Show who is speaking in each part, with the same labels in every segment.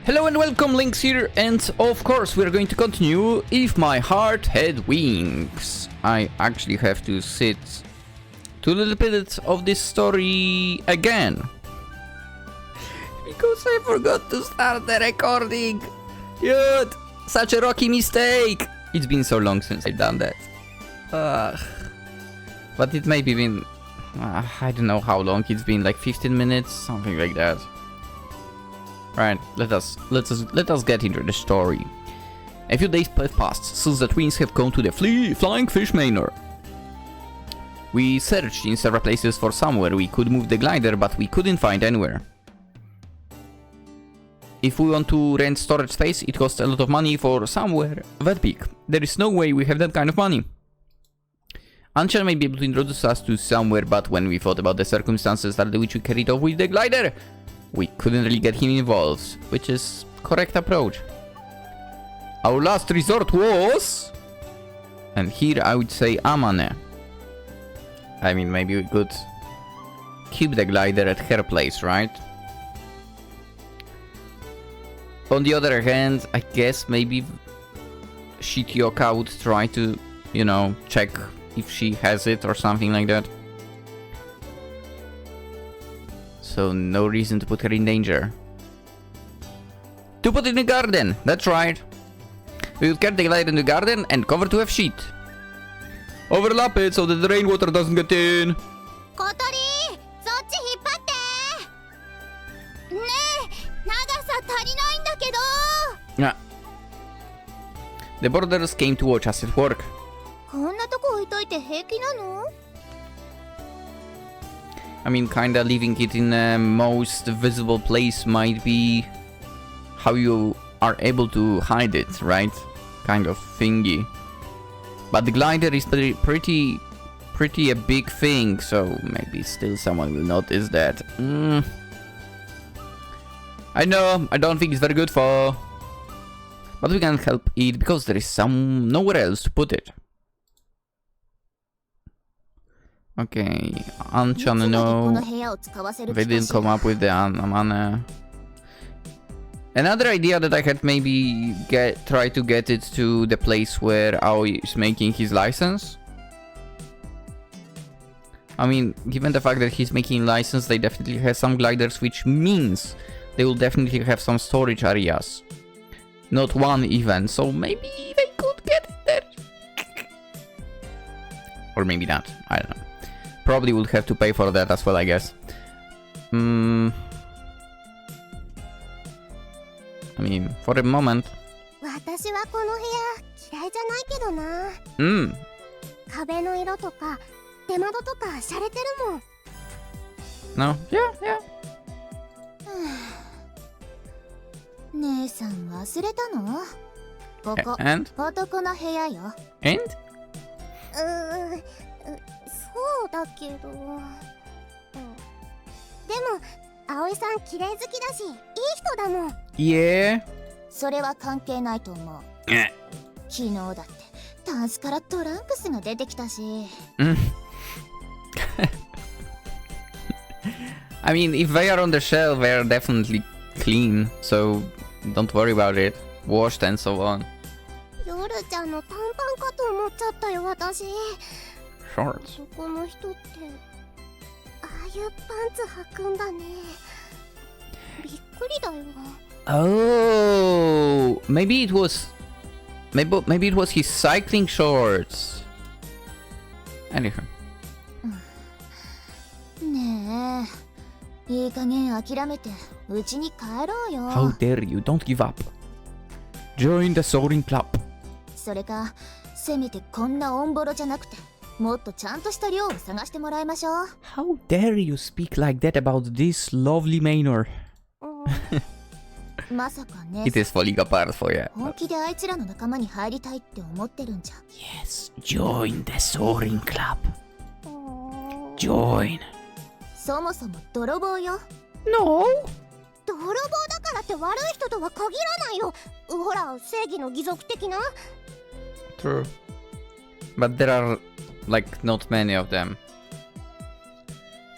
Speaker 1: Hello and welcome, Lynx here, and of course we're going to continue If My Heart Had Wings. I actually have to sit to a little bit of this story again. Because I forgot to start the recording. Dude, such a rocky mistake. It's been so long since I've done that. But it may be been, I don't know how long it's been, like 15 minutes, something like that. Right, let us get into the story. A few days have passed since the twins have gone to the Flying Fish Manor. We searched in several places for somewhere we could move the glider, but we couldn't find anywhere. If we want to rent storage space, it costs a lot of money for somewhere that big. There is no way we have that kind of money. Anchan may be able to introduce us to somewhere, but when we thought about the circumstances under which we carried off with the glider, we couldn't really get him involved, which is correct approach. Our last resort was... And here I would say Amane. I mean, maybe we could keep the glider at her place, right? On the other hand, I guess maybe Shitioka would try to, you know, check if she has it or something like that. So no reason to put her in danger. To put it in the garden, that's right. We would carry the glider in the garden and cover to a sheet. Overlap it so that the rainwater doesn't get in.
Speaker 2: Kotori, そっち引っ張って。ねえ、長さ足りないんだけど。
Speaker 1: Yeah. The boarders came to watch us at work.
Speaker 2: こんなとこ置いといて平気なの？
Speaker 1: I mean, kinda leaving it in the most visible place might be how you are able to hide it, right? Kind of thingy. But the glider is pretty a big thing, so maybe still someone will notice that. I know, I don't think it's very good for... But we can't help it because there is nowhere else to put it. Okay, Anchan, no, they didn't come up with the Amane. Another idea that I had, maybe try to get it to the place where Aoi is making his license. I mean, given the fact that he's making license, they definitely have some gliders, which means they will definitely have some storage areas. Not one even, so maybe they could get it there. Or maybe not, I don't know. Probably would have to pay for that as well, I guess. I mean, for a moment.
Speaker 2: 私はこの部屋嫌いじゃないけどな。壁の色とか出窓とか洒落てるもん。
Speaker 1: No? Yeah.
Speaker 2: 姉さん忘れたの？ここ
Speaker 1: And?
Speaker 2: 男の部屋よ。
Speaker 1: And?
Speaker 2: そうだけど。でも、葵さん綺麗好きだし、いい人だもん。
Speaker 1: Yeah.
Speaker 2: それは関係ないと思う。昨日だってタンスからトランクスが出てきたし。
Speaker 1: I mean, if they are on the shelf, they are definitely clean, so don't worry about it. Washed and so on.
Speaker 2: 夜ちゃんの短パンかと思っちゃったよ、私。
Speaker 1: Shorts.
Speaker 2: 男の人ってああいうパンツ履くんだね。びっくりだよ。
Speaker 1: Oh, maybe it was his cycling shorts. Anywho.
Speaker 2: ねえ、いい加減諦めて家に帰ろうよ。
Speaker 1: How dare you? Don't give up. Join the Soaring Club.
Speaker 2: それか、せめてこんなオンボロじゃなくて。もっとちゃんとした寮を探してもらいましょう。
Speaker 1: How dare you speak like that about this lovely manor?
Speaker 2: まさかね。
Speaker 1: It is falling apart for you.
Speaker 2: 本気であいつらの仲間に入りたいって思ってるんじゃ。
Speaker 1: Yes, join the Soaring Club. Join.
Speaker 2: そもそも泥棒よ。
Speaker 1: No.
Speaker 2: 泥棒だからって悪い人とは限らないよ。ほら、正義の義足的な。
Speaker 1: True. But there are like not many of them.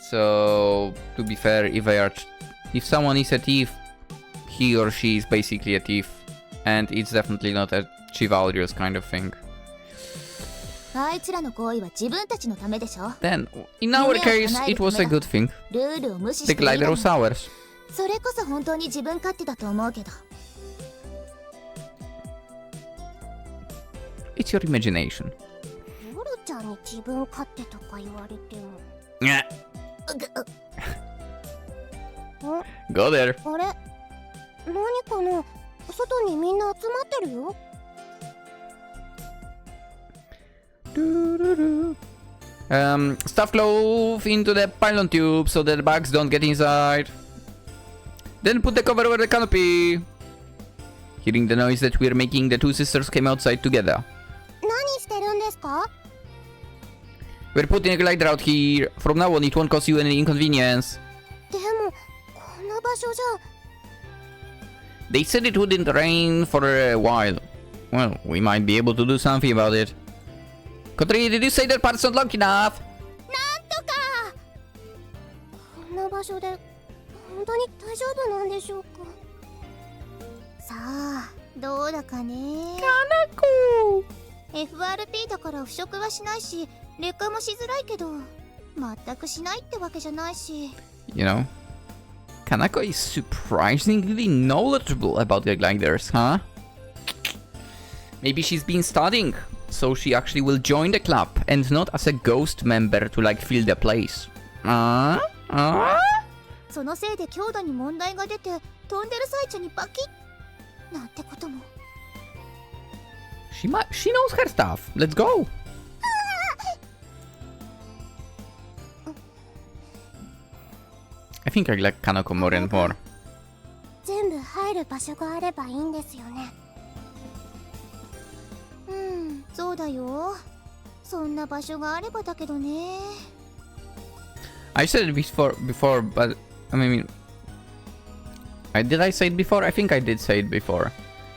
Speaker 1: So to be fair, if someone is a thief, he or she is basically a thief. And it's definitely not a chivalrous kind of thing.
Speaker 2: あいつらの行為は自分たちのためでしょ。
Speaker 1: Then, in our case, it was a good thing.
Speaker 2: ルールを無視し
Speaker 1: The
Speaker 2: ていい
Speaker 1: glider
Speaker 2: の
Speaker 1: was ours.
Speaker 2: それこそ本当に自分勝手だと思うけど。
Speaker 1: It's your imagination.
Speaker 2: ヨルちゃんに自分勝手とか言われても。
Speaker 1: Yeah.
Speaker 2: ん
Speaker 1: Go there.
Speaker 2: あれ何かな外にみんな集まってるよ。
Speaker 1: Stuff clove into the pylon tube so that the bugs don't get inside. Then put the cover over the canopy. Hearing the noise that we're making, the two sisters came outside together.
Speaker 2: 何してるんですか
Speaker 1: We're putting a glider out here. From now on, it won't cause you any inconvenience.
Speaker 2: でもこんな場所じゃ。
Speaker 1: They said it wouldn't rain for a while. Well, we might be able to do something about it. Kotori, did you say that part's not long enough?
Speaker 2: なんとかこんな場所で本当に大丈夫なんでしょうか。さあどうだかね。
Speaker 1: Kanako!
Speaker 2: FRP だから腐食はしないし劣化もしづらいけど全くしないってわけじゃないし。
Speaker 1: You know, Kanako is surprisingly knowledgeable about the gliders, huh? Maybe she's been studying, so she actually will join the club and not as a ghost member to like fill the place.
Speaker 2: そのせいで強度に問題が出て飛んでる最中にバキッなんてことも。
Speaker 1: She knows her stuff. Let's go. I think I like Kanako more and more.
Speaker 2: 全部入る場所があればいいんですよね。そうだよ。そんな場所があればだけどね。
Speaker 1: I said it before, but I mean, did I say it before? I think I did say it before.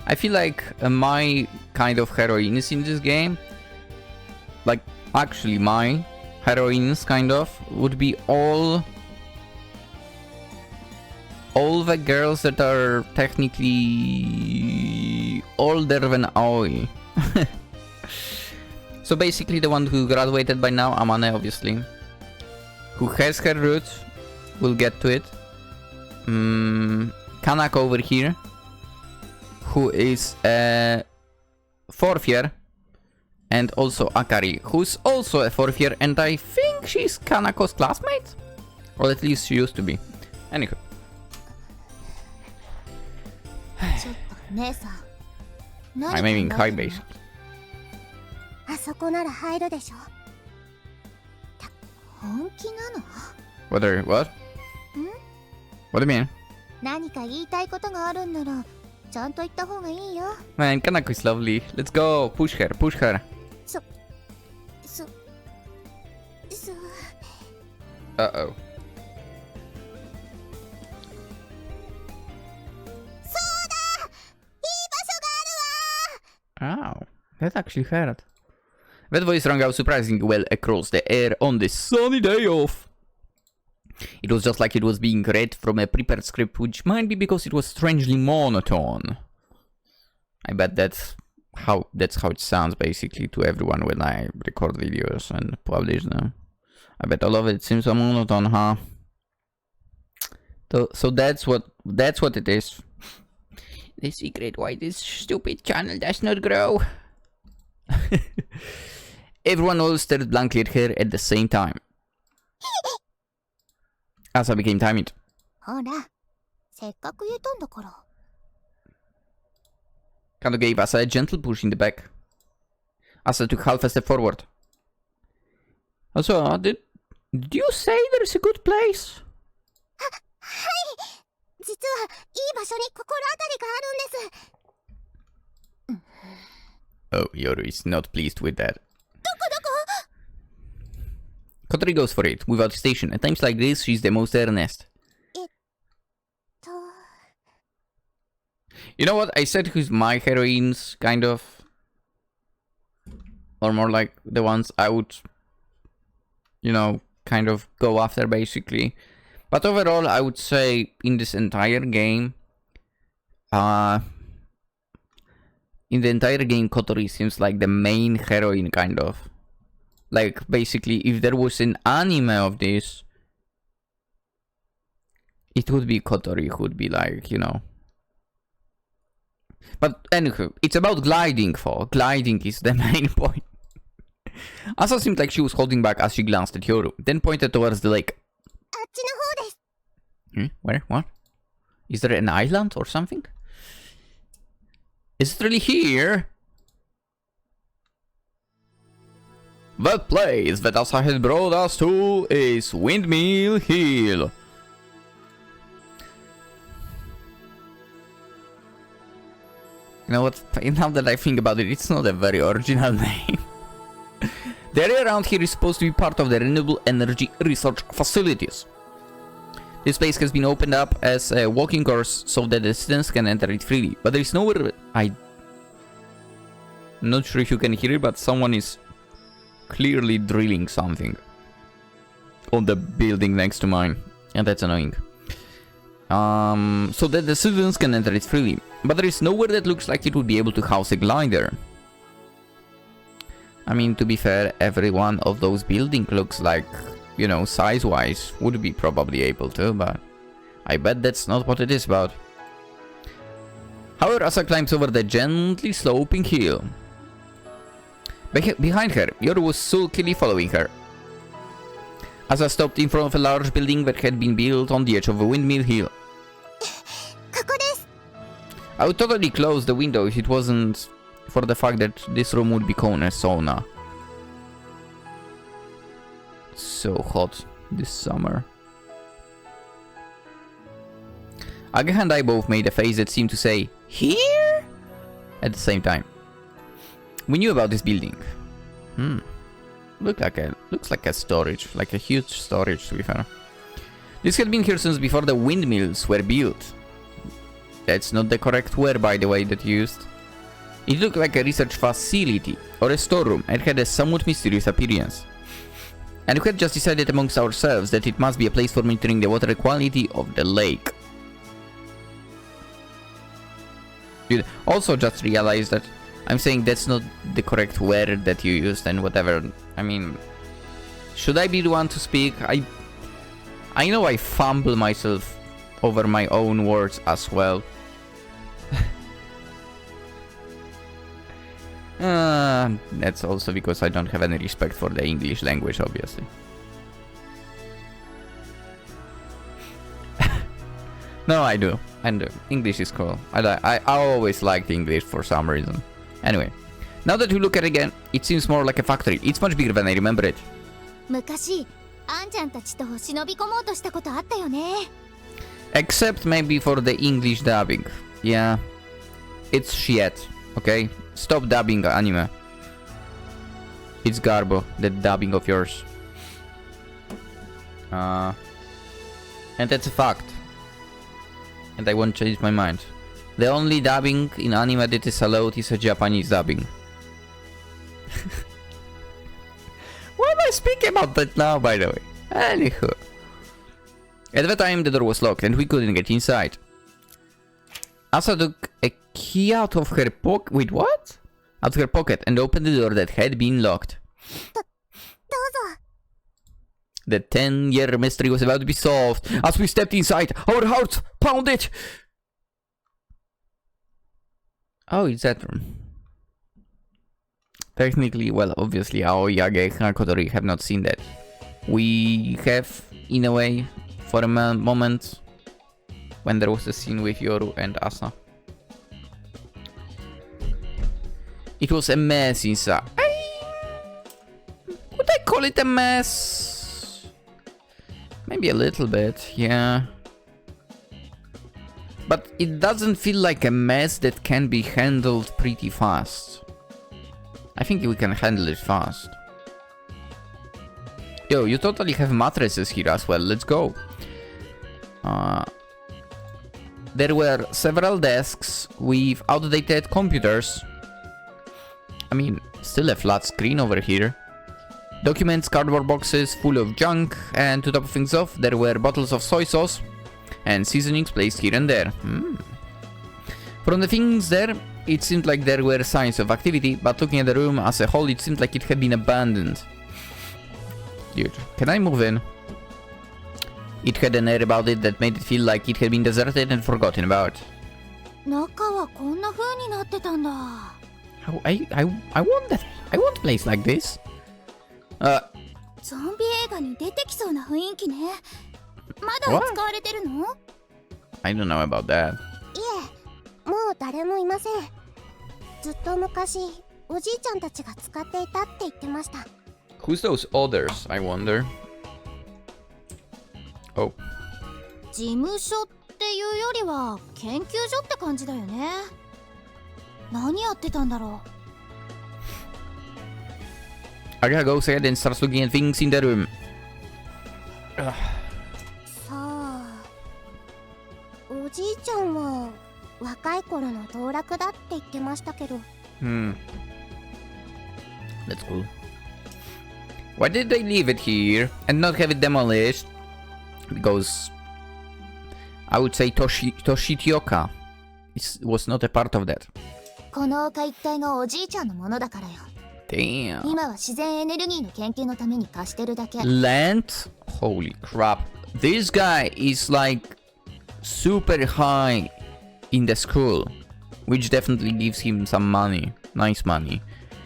Speaker 1: I feel like my kind of heroines in this game, like actually my heroines kind of, would be all the girls that are technically older than Aoi. So basically the one who graduated by now, Amane obviously, who has her roots, we'll get to it. Kanako over here, who is a 4th year, and also Akari, who's also a 4th year, and I think she's Kanako's classmate? Or at least she used to be. Anywho.
Speaker 2: ちょっと姉さん。
Speaker 1: I'm aiming high base.
Speaker 2: あそこなら入るでしょ。本気なの？
Speaker 1: What? What do you mean?
Speaker 2: 何か言いたいことがあるんならちゃんと言った方がいいよ。
Speaker 1: Man, Kanako is lovely. Let's go. Push her. Uh-oh. Oh, that actually hurt. That voice rang out surprisingly well across the air on this sunny day off. It was just like it was being read from a prepared script, which might be because it was strangely monotone. I bet that's how it sounds basically to everyone when I record videos and publish them. I bet all of it seems so monotone, huh? So that's what it is. The secret why this stupid channel does not grow. Everyone all stared blankly at her at the same time. Asa became timid.
Speaker 2: ほら、せっかく言えたんだから。
Speaker 1: Kano gave Asa a gentle push in the back. Asa took half a step forward. Also, did you say there's a good place?
Speaker 2: はい、実はいい場所に心当たりがあるんです。
Speaker 1: Oh, Yoru is not pleased with that. Kotori goes for it, without hesitation. At times like this, she's the most earnest. You know what? I said who's my heroines, kind of. Or more like the ones I would, you know, kind of go after, basically. But overall, I would say in this entire game, In the entire game, Kotori seems like the main heroine, kind of. Like, basically, if there was an anime of this, it would be Kotori who would be like, you know. But anywho, it's about gliding, for gliding is the main point. Asa seemed like she was holding back as she glanced at Hyoru, then pointed towards the lake. Where? What? Is there an island or something? Is it really here? The place that Asa had brought us to is Windmill Hill. You know what? Now that I think about it, it's not a very original name. The area around here is supposed to be part of the renewable energy research facilities. This place has been opened up as a walking course so that the students can enter it freely. But there is nowhere... I'm not sure if you can hear it, but someone is clearly drilling something on the building next to mine. And that's annoying. So that the students can enter it freely. But there is nowhere that looks like it would be able to house a glider. I mean, to be fair, every one of those buildings looks like, you know, size-wise, would be probably able to, but I bet that's not what it is about. However, Asa climbs over the gently sloping hill. Behind her, Yoru was sulkily following her. Asa stopped in front of a large building that had been built on the edge of a windmill hill. I would totally close the window if it wasn't for the fact that this room would become a sauna. So hot this summer. Aga and I both made a face that seemed to say, "Here?" at the same time. We knew about this building. Looks like a storage, like a huge storage, to be fair. This had been here since before the windmills were built. That's not the correct word, by the way, that used. It looked like a research facility or a storeroom and had a somewhat mysterious appearance. And we had just decided amongst ourselves that it must be a place for monitoring the water quality of the lake. Dude, also just realized that I'm saying that's not the correct word that you used and whatever. I mean, should I be the one to speak? I know I fumble myself over my own words as well. That's also because I don't have any respect for the English language, obviously. No, I do. And English is cool. I always liked English for some reason. Anyway, now that we look at it again, it seems more like a factory. It's much bigger than I remember it. Except maybe for the English dubbing. Yeah. It's shit, okay? Stop dubbing anime. It's garbo, the dubbing of yours. And that's a fact. And I won't change my mind. The only dubbing in anime that is allowed is a Japanese dubbing. Why am I speaking about that now, by the way? Anywho. At the time, the door was locked and we couldn't get inside. Asa took a key out of her pocket. Wait, what? Out of her pocket and opened the door that had been locked. The 10-year mystery was about to be solved. As we stepped inside, our hearts pounded. Oh, it's that room. Technically, well, obviously, Aoi, and Kotori have not seen that. We have, in a way, for a moment, when there was a scene with Yoru and Asa. It was a mess inside. Would I call it a mess? Maybe a little bit, yeah. But it doesn't feel like a mess that can be handled pretty fast. I think we can handle it fast. Yo, you totally have mattresses here as well, let's go. There were several desks with outdated computers. I mean, still a flat screen over here. Documents, cardboard boxes full of junk, and to top things off, there were bottles of soy sauce and seasonings placed here and there. From the things there, it seemed like there were signs of activity, but looking at the room as a whole, it seemed like it had been abandoned. Dude, can I move in? It had an air about it that made it feel like it had been deserted and forgotten about.
Speaker 2: 中はこんな風になってたんだ。
Speaker 1: I want that. I want a place like this.
Speaker 2: ゾンビ映画に出てきそうな雰囲気ね。まだ使われてるの？
Speaker 1: I don't know about that.
Speaker 2: いえ、もう誰もいません。ずっと昔、おじいちゃんたちが使っていたって言ってました。
Speaker 1: Who's those others, I wonder? Oh.
Speaker 2: 事務所っていうよりは研究所って感じだよね。何やってたんだろう。
Speaker 1: Aga goes ahead and starts looking at things in the room.
Speaker 2: さあ、おじいちゃんは若い頃の道楽だって言ってましたけど。
Speaker 1: That's cool. Why did they leave it here and not have it demolished? Because I would say Toshitioka was not a part of that.
Speaker 2: この丘一帯がおじいちゃんのものだからよ。
Speaker 1: Damn.
Speaker 2: 今は自然エネルギーの研究のために貸してるだけ。
Speaker 1: Land? Holy crap. This guy is like super high in the school, which definitely gives him some money. Nice money,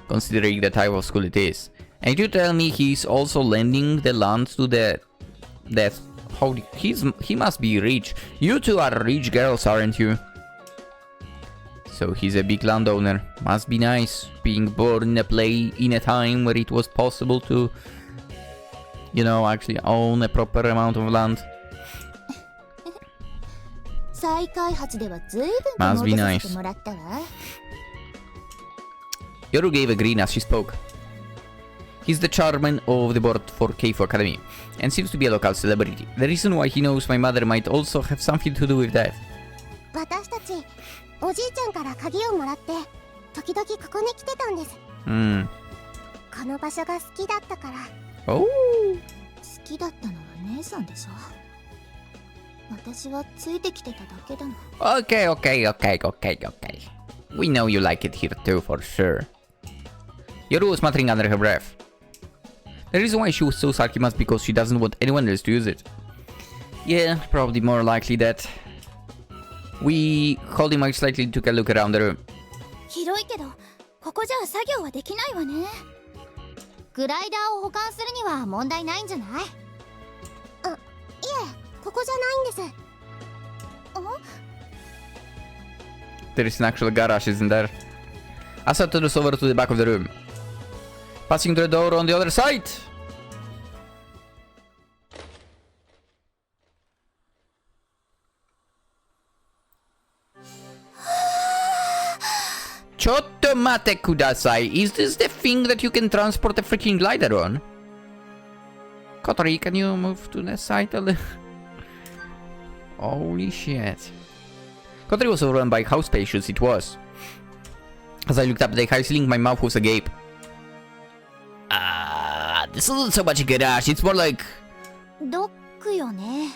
Speaker 1: considering the type of school it is. And you tell me he's also lending the land to the... Holy... He must be rich. You two are rich girls, aren't you? So he's a big landowner. Must be nice being born in a time where it was possible to, you know, actually own a proper amount of land. Must be nice. Yoru gave a grin as she spoke. He's the chairman of the board for Keifu Academy, and seems to be a local celebrity. The reason why he knows my mother might also have something to do with that.
Speaker 2: 私たちおじいちゃんから鍵をもらって時々ここに来てたんです。この場所が好きだったから。
Speaker 1: Oh.
Speaker 2: 好きだったのは姉さんでしょ。私はついてきてただけだな。
Speaker 1: Okay. We know you like it here too, for sure. Yoru was muttering under her breath. The reason why she was so sulky must be because she doesn't want anyone else to use it. Yeah, probably more likely that. We, holding Mike slightly, took a look around the room.
Speaker 2: 広いけど、ここじゃ作業はできないわね。グライダーを保管するには問題ないんじゃない？いえ、ここじゃないんです。
Speaker 1: There is an actual garage, isn't there? Asa took us over to the back of the room, passing through the door on the other side. Chotto mate kudasai. Is this the thing that you can transport a freaking glider on? Kotori, can you move to the side a little? Holy shit. Kotori was overwhelmed by how spacious it was. As I looked up at the high ceiling, my mouth was agape. This isn't so much a garage, it's more like...
Speaker 2: ドックよね。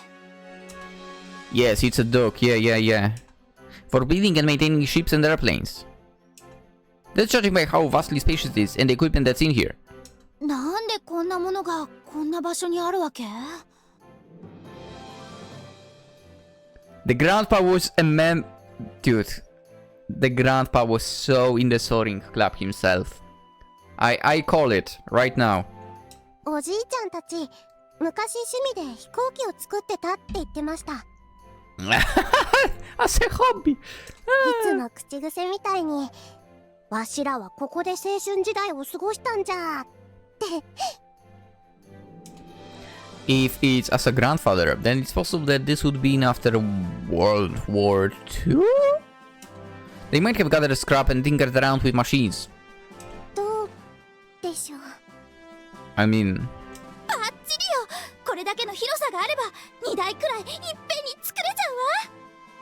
Speaker 1: Yes, it's a dock, yeah. For building and maintaining ships and airplanes. That's judging by how vastly spacious it is and the equipment that's in here.
Speaker 2: なんでこんなものがこんな場所にあるわけ？
Speaker 1: The grandpa was a Dude. The grandpa was so in the Soaring Club himself. I call it, right now.
Speaker 2: おじいちゃんたち、昔趣味で飛行機を作ってたって言ってました。
Speaker 1: As a hobby.
Speaker 2: いつも口癖みたいに、わしらはここで青春時代を過ごしたんじゃって。
Speaker 1: If it's as a grandfather, then it's possible that this would be after World War II? They might have gathered scrap and tinkered around with machines.
Speaker 2: どうでしょう。
Speaker 1: I mean...
Speaker 2: バッチリよ。これだけの広さがあれば2台くらいいっぺんに作れちゃ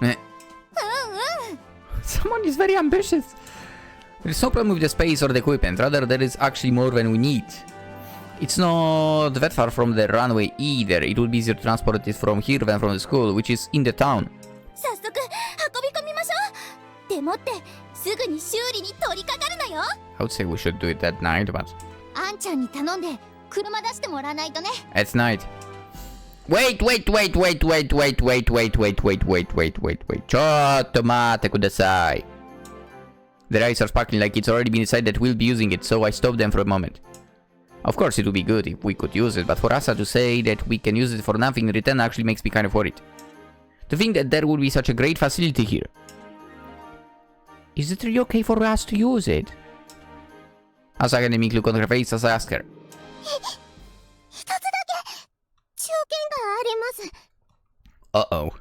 Speaker 2: うわ。
Speaker 1: Someone is very ambitious. There is no problem with the space or the equipment, rather there is actually more than we need. It's not that far from the runway either. It would be easier to transport it from here than from the school, which is in the town.
Speaker 2: 早速運び込みましょう。ででもってすぐに修理に取り掛かるのよ。
Speaker 1: I would say we should do it that night, but
Speaker 2: あんちゃんに頼んで車出してもらわないとね。
Speaker 1: it's night. Wait. ちょっと待ってください。The eyes are sparkling like it's already been decided that we'll be using it, so I stopped them for a moment. Of course, it would be good if we could use it, but for Asa to say that we can use it for nothing in return actually makes me kind of worried. To think that there would be such a great facility here. Is it really okay for us to use it? Asa had a meek look on her face as I asked her.
Speaker 2: 一つだけ条件があります。
Speaker 1: Uh-oh.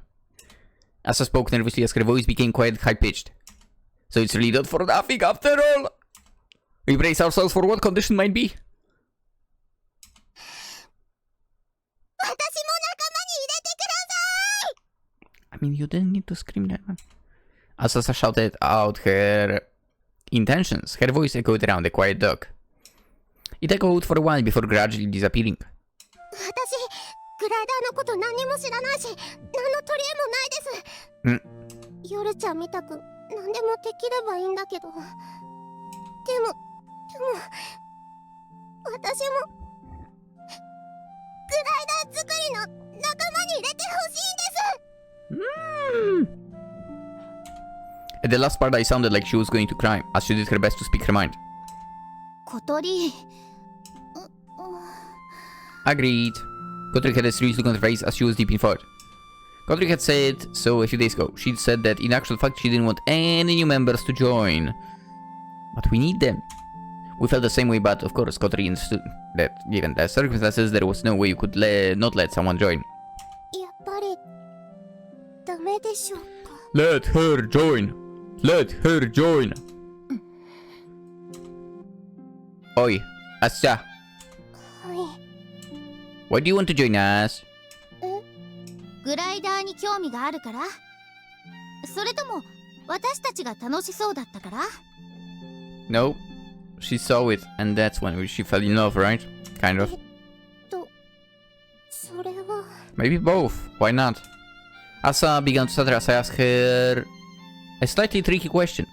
Speaker 1: Asa spoke nervously as her voice became quite high-pitched. So it's really not for nothing after all. We brace ourselves for what condition might be.
Speaker 2: 私も仲間に入れてください。
Speaker 1: I mean, you didn't need to scream that much. As Asa shouted out her intentions, her voice echoed around the quiet dock. It echoed for a while before gradually disappearing.
Speaker 2: 私グライダーのこと何にも知らないし、何の取り柄もないです。夜ちゃんみたく何でもできればいいんだけど、でも私もグライダー作りの仲間に入れてほしいんです。
Speaker 1: At the last part, I sounded like she was going to cry, as she did her best to speak her mind.
Speaker 2: 小鳥。
Speaker 1: Agreed. Kotori had a serious look on her face as she was deep in thought. Kotori had said so a few days ago. She'd said that in actual fact she didn't want any new members to join. But we need them. We felt the same way, but of course Kotori understood that given the circumstances there was no way you could not let someone join.
Speaker 2: やっぱりダメでしょうか。
Speaker 1: Let her join! Let her join! Oi, Asa,
Speaker 2: はい。
Speaker 1: why do you want to join us?
Speaker 2: グライダーに興味があるから？それとも私たちが楽しそうだったから？
Speaker 1: No, she saw it, and that's when she fell in love, right? Kind of.
Speaker 2: それは。
Speaker 1: Maybe both. Why not? Asa began to stutter as I asked her a slightly tricky question.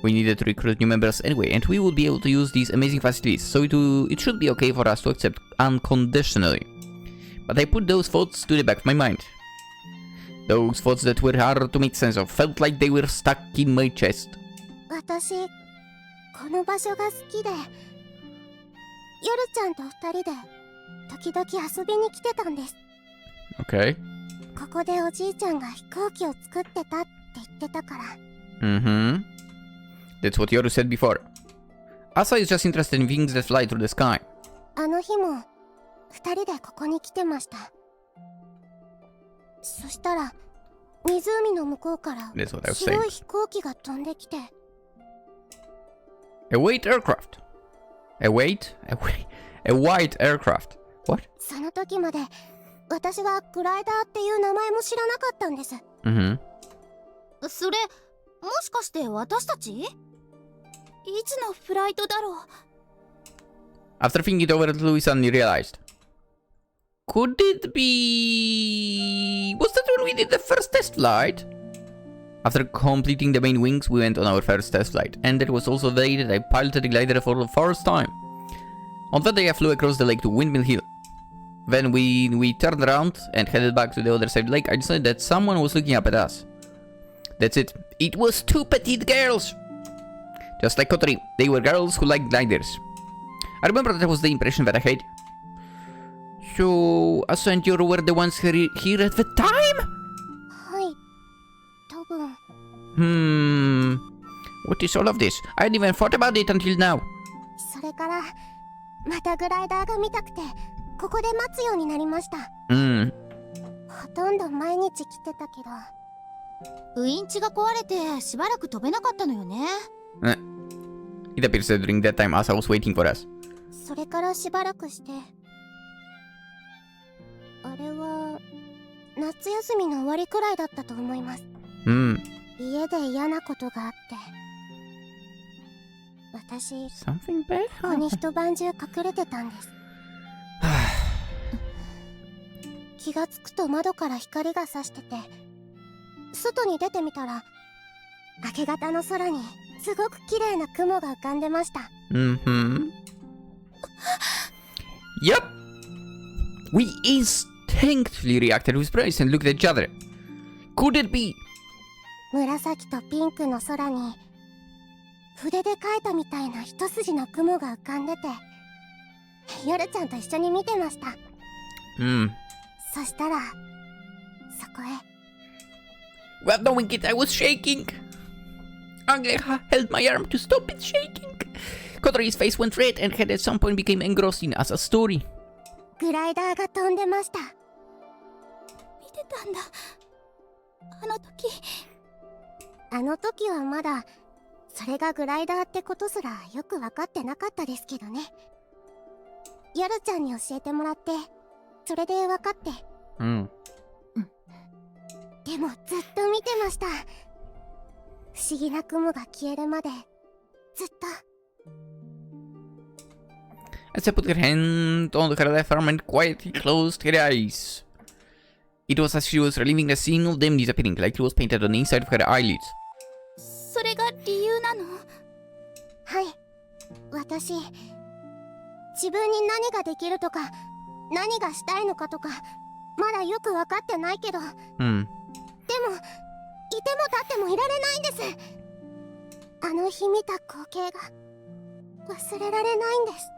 Speaker 1: We needed to recruit new members anyway, and we would be able to use these amazing facilities, so it should be okay for us to accept unconditionally. But I put those thoughts to the back of my mind. Those thoughts that were hard to make sense of felt like they were stuck in my chest.
Speaker 2: 私この場所が好きで、夜ちゃんと二人で時々遊びに来てたんです。
Speaker 1: Okay.
Speaker 2: ここでおじいちゃんが飛行機を作ってたって言ってたから。
Speaker 1: Mm-hmm. That's what Yoru said before. Asa is just interested in things that fly through the sky.
Speaker 2: あの日も二人でここに来てました。そしたら湖の向こうから
Speaker 1: That's what I was
Speaker 2: 白
Speaker 1: saying.
Speaker 2: い飛行機が飛んできて、
Speaker 1: A white aircraft. A white aircraft. What?
Speaker 2: その時まで私はグライダーっていう名前も知らなかったんです。
Speaker 1: Mm-hmm.
Speaker 2: それもしかして私たち？いつのフライトだろう。
Speaker 1: After thinking it over, Louis suddenly realized. Could it be... Was that when we did the first test flight? After completing the main wings, we went on our first test flight. And that was also the day that I piloted the glider for the first time. On that day I flew across the lake to Windmill Hill. Then we turned around and headed back to the other side of the lake. I decided that someone was looking up at us. That's it. It was two petite girls! Just like Kotori, they were girls who liked gliders. I remember that was the impression that I had. So, Asa and Yoru were the ones here at the time?
Speaker 2: はい、多分。
Speaker 1: What is all of this? I hadn't even thought about it until now.
Speaker 2: それからまたグライダーが見たくてここで待つようになりました。ほとんど毎日来てたけど、ウインチが壊れてしばらく飛べなかったのよね。
Speaker 1: It appears that during that time Asa was waiting for us.
Speaker 2: それからしばらくして、あれは夏休みの終わりくらいだったと思います。家で嫌なことがあって、私
Speaker 1: Something bad
Speaker 2: ここに一晩中隠れてたんです。気がつくと窓から光が差してて、外に出てみたら明け方の空にすごく綺麗な雲が浮かんでました。
Speaker 1: Mm-hmm. Yep. We instinctively reacted with surprise and looked at each other. Could it be?
Speaker 2: 紫とピンクの空に筆で描いたみたいな一筋の雲が浮かんでて、夜ちゃんと一緒に見てました。そしたらそこへ。
Speaker 1: Without knowing it, I was shaking. Angela held my arm to stop it shaking. Kotori's face went red and head at some point became engrossed in Asa's story.
Speaker 2: グライダーが飛んでました。見てたんだ。あの時はまだそれがグライダーってことすらよく分かってなかったですけどね。ヤルちゃんに教えてもらってそれで分かって。でもずっと見てました。不思議な雲が消えるまでずっと。
Speaker 1: Asa put her hand on her left arm and quietly closed her eyes. It was as she was relieving the scene of them disappearing, like it was painted on the inside of her eyelids.
Speaker 2: それが理由なの？はい。私、自分に何ができるとか、何がしたいのかとか、まだよく分かってないけど。でも、いても立ってもいられないんです。あの日見た光景が忘れられないんです。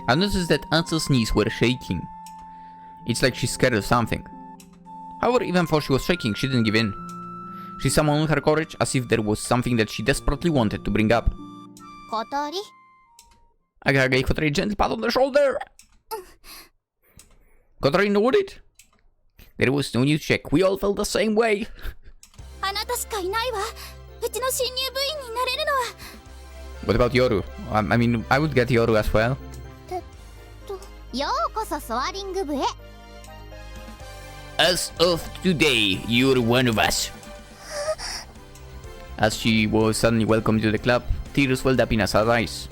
Speaker 1: I noticed that Ansa's knees were shaking. It's like she's scared of something. However, even though she was shaking, she didn't give in. She summoned her courage as if there was something that she desperately wanted to bring up.
Speaker 2: Kotori?
Speaker 1: Aga gave Kotori a gentle pat on the shoulder. Kotori nodded. There was no need to check. We all felt the same way.
Speaker 2: あなたしかいないわ。うちの新入部員になれるのは。
Speaker 1: What about Yoru? I mean, I would get Yoru as well.
Speaker 2: ようこそソアリング部へ。
Speaker 1: As of today, you're one of us. As she was suddenly welcomed to the club, tears welled up in Asa's eyes.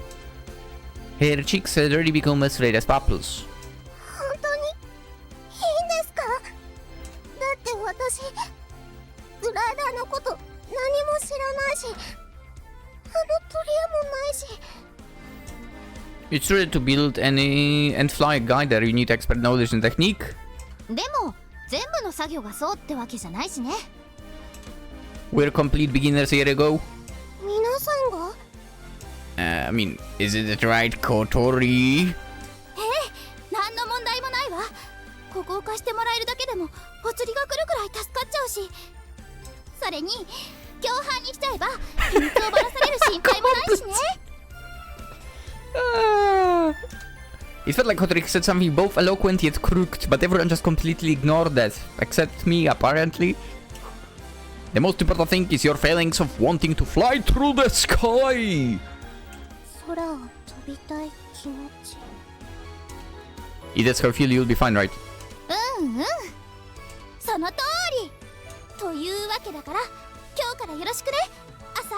Speaker 1: Her cheeks had already become as red as purples.
Speaker 2: 本当にいいんですか？だって私、グライダーのこと何も知らないし、あの鳥屋もないし。
Speaker 1: It's true to build and fly a glider, you need expert knowledge and technique.
Speaker 2: でも、全部の作業がそうってわけじゃないしね。
Speaker 1: We're complete beginners a year ago.
Speaker 2: 皆さんが
Speaker 1: I mean, is it right, Kotori?
Speaker 2: 何の問題もないわ。ここを貸してもらえるだけでもお釣りが来るくらい助かっちゃうし、それに共犯にしちゃえば秘密をばらされる心配もないしね。
Speaker 1: It felt like Kotori said something both eloquent yet crooked, but everyone just completely ignored that, except me, apparently. The most important thing is your feelings of wanting to fly through the sky.
Speaker 2: 空を飛びたい気持ち。
Speaker 1: If that's how you feel, you'll be fine, right?
Speaker 2: その通り。というわけだから、今日からよろしくね、朝。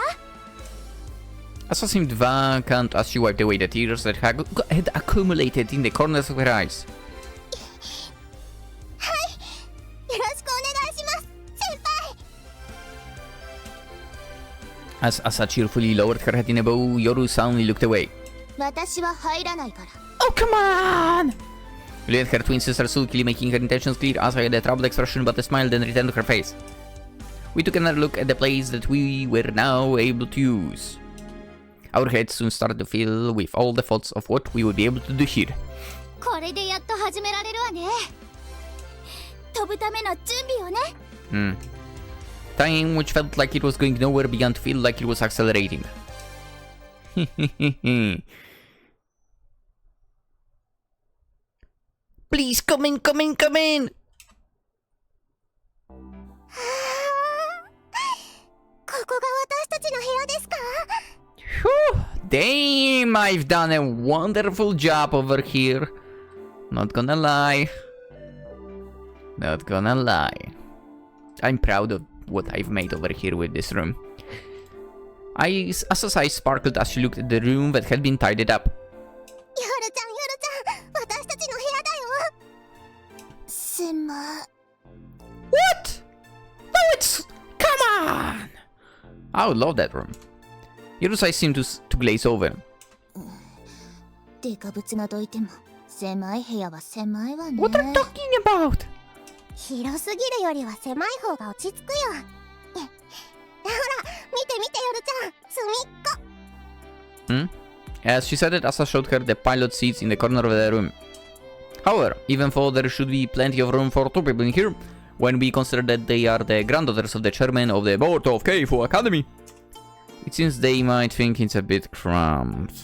Speaker 1: Asa seemed vacant as she wiped away the tears that had accumulated in the corners of her eyes.
Speaker 2: はい、よろしくお願いします、先輩。
Speaker 1: As Asa cheerfully lowered her head in a bow, Yoru soundly looked away.
Speaker 2: 私は入らないから。
Speaker 1: Oh, come on! Looking at her twin sister sulkily making her intentions clear, Asa had a troubled expression but a smile then returned to her face. We took another look at the place that we were now able to use. Our heads soon started to fill with all the thoughts of what we would be able to do here.
Speaker 2: これでやっと始められるわね。飛ぶための準備をね。
Speaker 1: Time which felt like it was going nowhere began to feel like it was accelerating. Please, come in, come in, come in!
Speaker 2: ここが私たちの部屋ですか？
Speaker 1: Damn, I've done a wonderful job over here. Not gonna lie. Not gonna lie. I'm proud of what I've made over here with this room. Asa's eyes sparkled as she looked at the room that had been tidied up.
Speaker 2: 夜ちゃん、私たちの部屋だよ。すま。
Speaker 1: What? No, it's... Come on! I would love that room. Yoru's eyes seem to glaze over.
Speaker 2: デカブツがどいても狭い部屋は狭いわね。
Speaker 1: What are you talking about?
Speaker 2: 広すぎるよりは狭い方が落ち着くよ。ほら、見て見てヨルちゃん、隅っこ。
Speaker 1: As she said it, Asa showed her the pilot seats in the corner of the room. However, even though there should be plenty of room for two people in here, when we consider that they are the granddaughters of the chairman of the board of Keifu Academy, it seems they might think it's a bit cramped.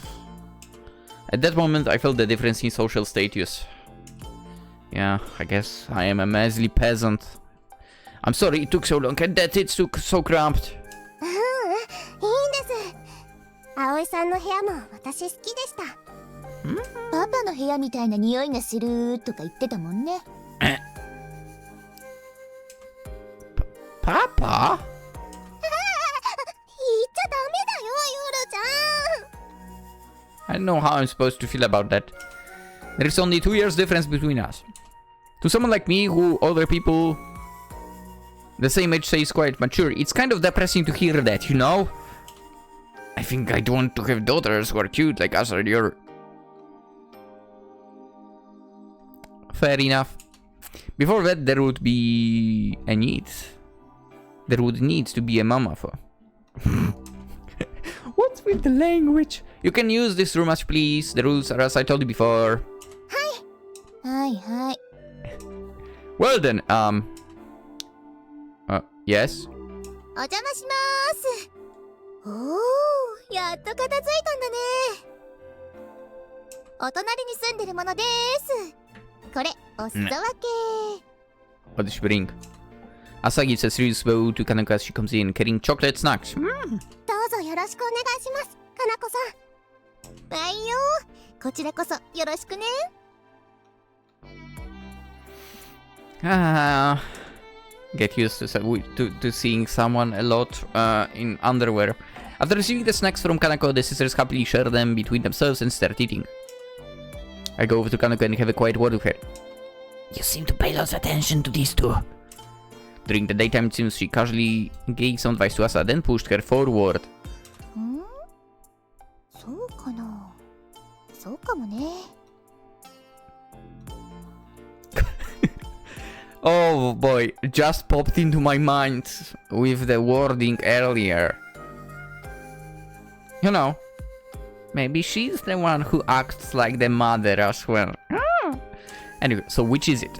Speaker 1: At that moment, I felt the difference in social status. Yeah, I guess I am a measly peasant. I'm sorry it took so long and that it's so cramped.
Speaker 2: いいんです。葵さんの部屋も私好きでした。パパの部屋みたいな匂いがするとか言ってたもんね。
Speaker 1: Papa?
Speaker 2: 言っちゃダメだよ、ヨルちゃん。
Speaker 1: I don't know how I'm supposed to feel about that. There is only 2 years difference between us. To someone like me, who older people the same age say is quite mature, it's kind of depressing to hear that, you know? I think I'd want to have daughters who are cute like us or your... Fair enough. Before that, there would be a need. There would need to be a mama for... What's with the language? You can use this room as you please. The rules are as I told you before.
Speaker 2: Hi.
Speaker 1: Well then, yes?
Speaker 2: お邪魔します。おー、やっと片付いたんだね。お隣に住んでるものです。これ、お裾分け。
Speaker 1: What does she bring? Asa gives a serious bow to Kanako as she comes in, carrying chocolate snacks.
Speaker 2: どうぞよろしくお願いします、かなこさん。はいよ、こちらこそよろしくね。
Speaker 1: Get used to seeing someone a lot in underwear. After receiving the snacks from Kanako, the sisters happily share them between themselves and start eating. I go over to Kanako and have a quiet word with her. You seem to pay lots of attention to these two. During the daytime, it seems she casually gave some advice to Asa, then pushed her forward.
Speaker 2: そうかな。そうかもね。
Speaker 1: Oh boy, just popped into my mind with the wording earlier. You know, maybe she's the one who acts like the mother as well. Anyway, so which is it?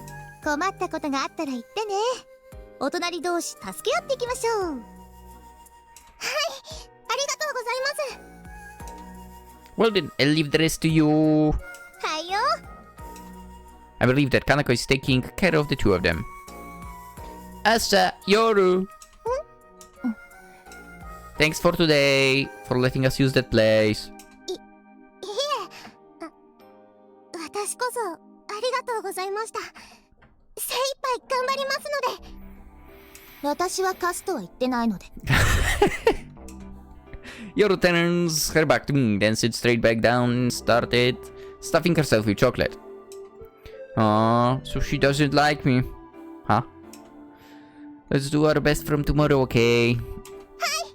Speaker 2: 困ったことがあったら言ってね。お隣同士助け合っていきましょう。はい、ありがとうございます。
Speaker 1: Well then, I'll leave the rest to you.
Speaker 2: はいよ。
Speaker 1: I believe that Kanako is taking care of the two of them. Asa, Yoru! Thanks for today, for letting us use that place.
Speaker 2: いえ、私こそありがとうございました。精一杯頑張りますので。私は貸すとは言ってないので。
Speaker 1: Yoru turns her back to me, then sits straight back down and started stuffing herself with chocolate. So she doesn't like me. Huh? Let's do our best from tomorrow, okay?
Speaker 2: Hi!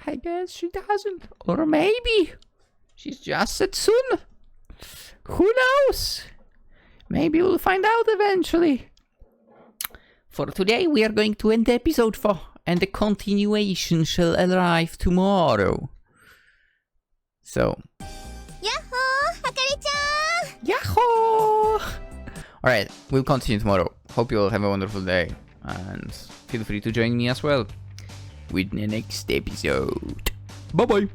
Speaker 1: I guess she doesn't. Or maybe she's just said soon. Who knows? Maybe we'll find out eventually. For today, we are going to end the episode and the continuation shall arrive tomorrow. So...
Speaker 2: Yahoo! Hakari-chan!
Speaker 1: Yahoo! Alright, we'll continue tomorrow. Hope you all have a wonderful day. And feel free to join me as well with the next episode. Bye bye!